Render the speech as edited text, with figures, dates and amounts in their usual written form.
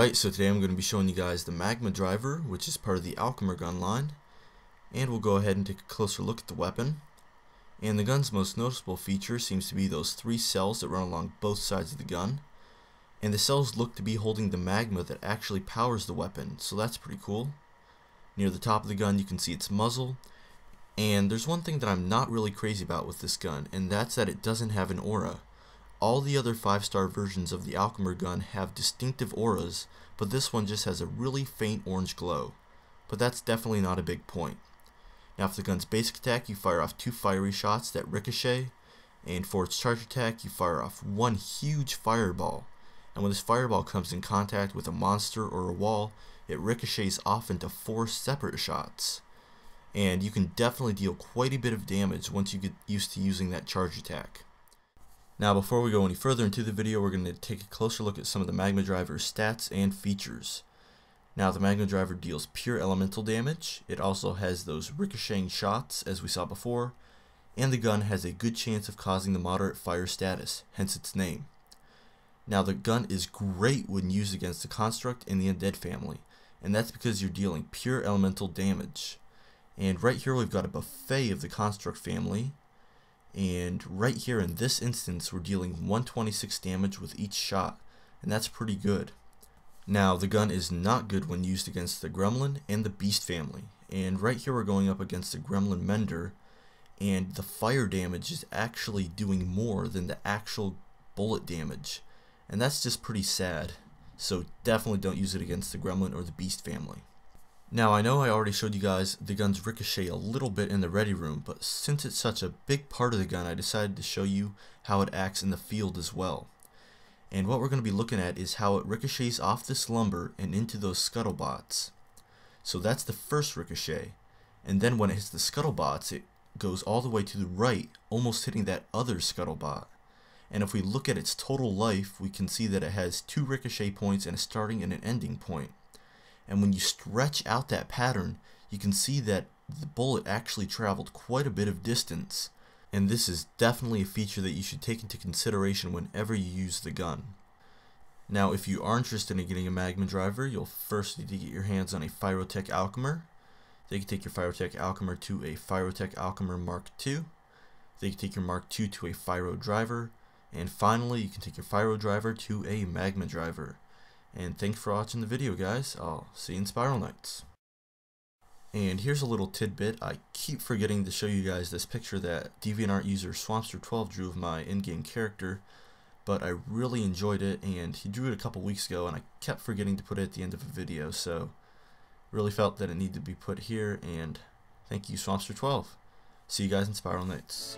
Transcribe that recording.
Alright, so today I'm going to be showing you guys the Magma Driver, which is part of the Alchemer gun line. And we'll go ahead and take a closer look at the weapon. And the gun's most noticeable feature seems to be those 3 cells that run along both sides of the gun. And the cells look to be holding the magma that actually powers the weapon, so that's pretty cool. Near the top of the gun you can see its muzzle. And there's one thing that I'm not really crazy about with this gun, and that's that it doesn't have an aura. All the other 5-star versions of the Alchemer gun have distinctive auras, but this one just has a really faint orange glow. But that's definitely not a big point. Now for the gun's basic attack, you fire off 2 fiery shots that ricochet, and for its charge attack, you fire off 1 huge fireball. And when this fireball comes in contact with a monster or a wall, it ricochets off into 4 separate shots. And you can definitely deal quite a bit of damage once you get used to using that charge attack. Now before we go any further into the video, we're going to take a closer look at some of the Magma Driver's stats and features. Now the Magma Driver deals pure elemental damage, it also has those ricocheting shots as we saw before, and the gun has a good chance of causing the moderate fire status, hence its name. Now the gun is great when used against the Construct and the Undead family, and that's because you're dealing pure elemental damage. And right here we've got a buffet of the Construct family. And right here in this instance we're dealing 126 damage with each shot, and that's pretty good. Now the gun is not good when used against the Gremlin and the Beast family, and right here we're going up against the Gremlin Mender, and the fire damage is actually doing more than the actual bullet damage, and that's just pretty sad, so definitely don't use it against the Gremlin or the Beast family. Now I know I already showed you guys the gun's ricochet a little bit in the ready room, but since it's such a big part of the gun, I decided to show you how it acts in the field as well. And what we're going to be looking at is how it ricochets off this lumber and into those scuttlebots. So that's the first ricochet, and then when it hits the scuttlebots it goes all the way to the right, almost hitting that other scuttlebot. And if we look at its total life, we can see that it has 2 ricochet points and a starting and an ending point. And when you stretch out that pattern, you can see that the bullet actually traveled quite a bit of distance. And this is definitely a feature that you should take into consideration whenever you use the gun. Now if you are interested in getting a Magma Driver, you'll first need to get your hands on a Pyrotech Alchemer. Then you can take your Pyrotech Alchemer to a Pyrotech Alchemer Mark II. Then you can take your Mark II to a Pyro Driver. And finally you can take your Pyro Driver to a Magma Driver. And thanks for watching the video, guys. I'll see you in Spiral Knights. And here's a little tidbit. I keep forgetting to show you guys this picture that DeviantArt user Swampster12 drew of my in-game character, but I really enjoyed it, and he drew it a couple weeks ago, and I kept forgetting to put it at the end of a video, so really felt that it needed to be put here, and thank you, Swampster12. See you guys in Spiral Knights.